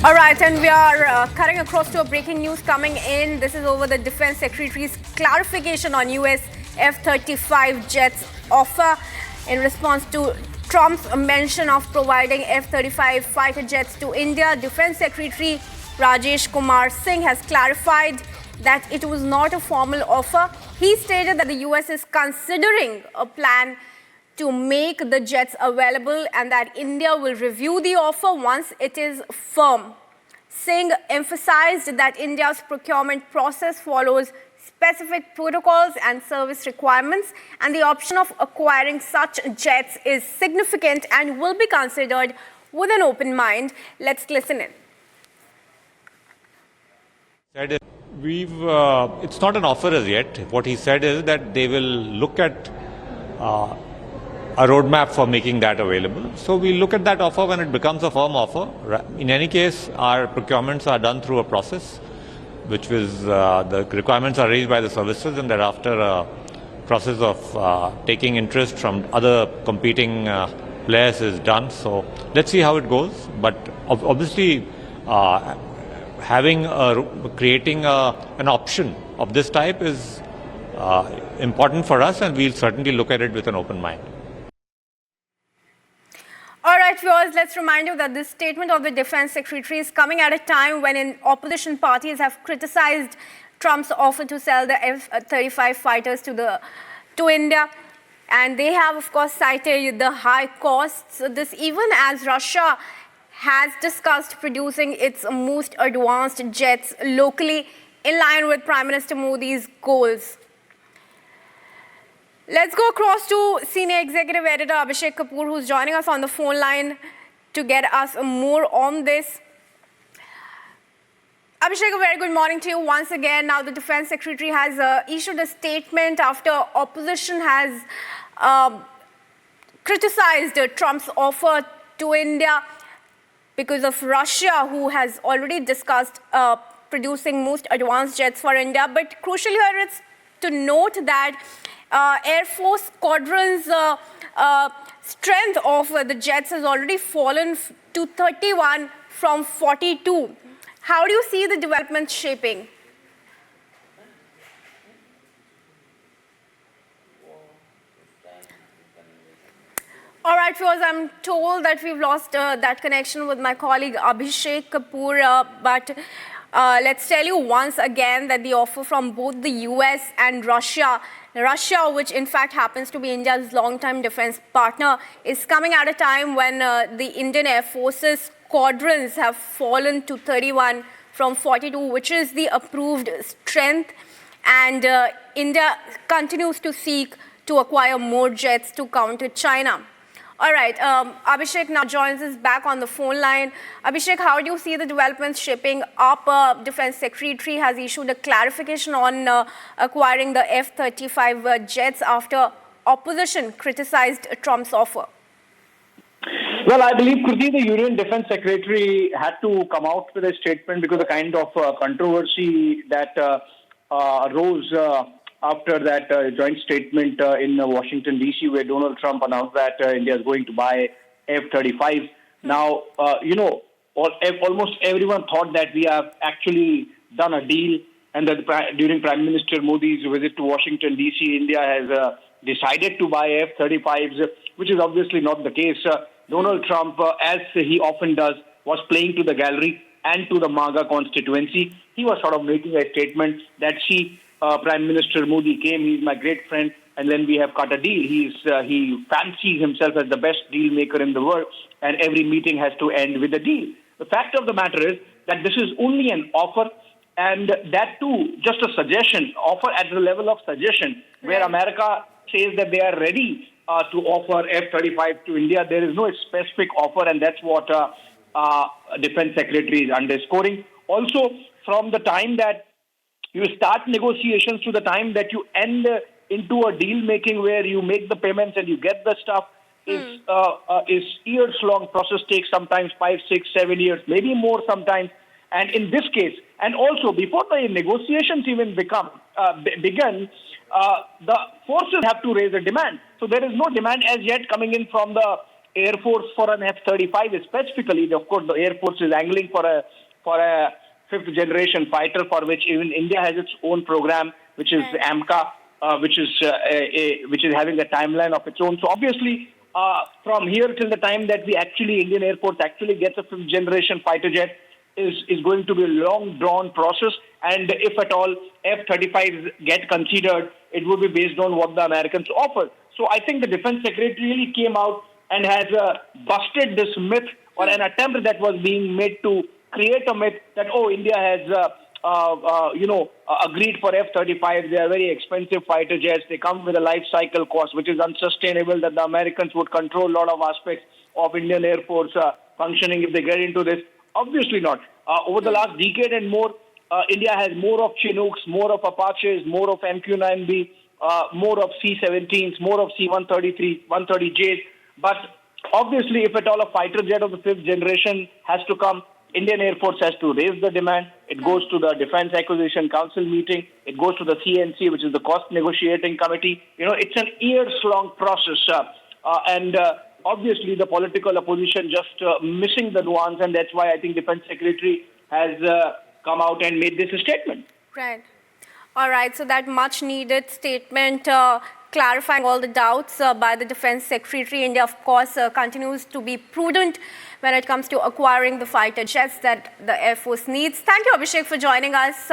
All right, and we are cutting across to a breaking news coming in. This is over the Defense Secretary's clarification on US F-35 jets offer in response to Trump's mention of providing F-35 fighter jets to India. Defense Secretary Rajesh Kumar Singh has clarified that it was not a formal offer. He stated that the US is considering a plan to make the jets available and that India will review the offer once it is firm. Singh emphasized that India's procurement process follows specific protocols and service requirements, and the option of acquiring such jets is significant and will be considered with an open mind. Let's listen in. It's not an offer as yet. What he said is that they will look at a roadmap for making that available. So we look at that offer when it becomes a firm offer. In any case, our procurements are done through a process, which was the requirements are raised by the services, and thereafter a process of taking interest from other competing players is done. So let's see how it goes. But obviously, creating an option of this type is important for us, and we'll certainly look at it with an open mind. All right, viewers, let's remind you that this statement of the Defense Secretary is coming at a time when opposition parties have criticized Trump's offer to sell the F-35 fighters to India. And they have, of course, cited the high costs. This even as Russia has discussed producing its most advanced jets locally in line with Prime Minister Modi's goals. Let's go across to Senior Executive Editor Abhishek Kapoor, who's joining us on the phone line to get us more on this. Abhishek, a very good morning to you once again. Now, the Defense Secretary has issued a statement after opposition has criticized Trump's offer to India because of Russia, who has already discussed producing most advanced jets for India. But crucially here, it's to note that Air Force squadron's strength of the jets has already fallen to 31 from 42. How do you see the developments shaping? All right, viewers, I'm told that we've lost that connection with my colleague Abhishek Kapoor, but let's tell you once again that the offer from both the US and Russia, which in fact happens to be India's long-time defense partner, is coming at a time when the Indian Air Force's squadrons have fallen to 31 from 42, which is the approved strength. And India continues to seek to acquire more jets to counter China. All right, Abhishek now joins us back on the phone line. Abhishek, how do you see the developments shaping up? Defense Secretary has issued a clarification on acquiring the F-35 jets after opposition criticized Trump's offer. Well, I believe, Kruti, the Union Defense Secretary had to come out with a statement because the kind of controversy that arose after that joint statement in Washington, D.C., where Donald Trump announced that India is going to buy F-35. Now, almost everyone thought that we have actually done a deal, and that during Prime Minister Modi's visit to Washington, D.C., India has decided to buy F-35s, which is obviously not the case. Donald Trump, as he often does, was playing to the gallery and to the MAGA constituency. He was sort of making a statement that Prime Minister Modi came, he's my great friend, and then we have cut a deal. He fancies himself as the best deal maker in the world, and every meeting has to end with a deal. The fact of the matter is that this is only an offer, and that too, just a suggestion, offer at the level of suggestion, where America says that they are ready to offer F-35 to India. There is no specific offer, and that's what Defense Secretary is underscoring. Also, from the time that you start negotiations to the time that you end into a deal making where you make the payments and you get the stuff is years-long process, takes sometimes 5, 6, 7 years, maybe more sometimes. And in this case, and also before the negotiations even begin, the forces have to raise a demand. So there is no demand as yet coming in from the Air Force for an F-35 specifically. Of course, the Air Force is angling for a fifth generation fighter, for which even India has its own program, which is AMCA, which is having a timeline of its own. So obviously, from here till the time that Indian Air Force actually gets a fifth generation fighter jet is going to be a long drawn process. And if at all F-35s get considered, it would be based on what the Americans offer. So I think the Defense Secretary really came out and has busted this myth or an attempt that was being made to create a myth that, India has agreed for F-35. They are very expensive fighter jets. They come with a life cycle cost, which is unsustainable, that the Americans would control a lot of aspects of Indian Air Force functioning if they get into this. Obviously not. Over the last decade and more, India has more of Chinooks, more of Apaches, more of MQ-9B, more of C-17s, more of C-133, 130Js. But obviously, if at all a fighter jet of the fifth generation has to come, Indian Air Force has to raise the demand. It goes to the Defense Acquisition Council meeting. It goes to the CNC, which is the Cost Negotiating Committee. It's an years-long process. Obviously, the political opposition just missing the nuance, and that's why I think Defense Secretary has come out and made this statement. Right. All right. So that much-needed statement clarifying all the doubts by the Defense Secretary. India, of course, continues to be prudent when it comes to acquiring the fighter jets that the Air Force needs. Thank you, Abhishek, for joining us.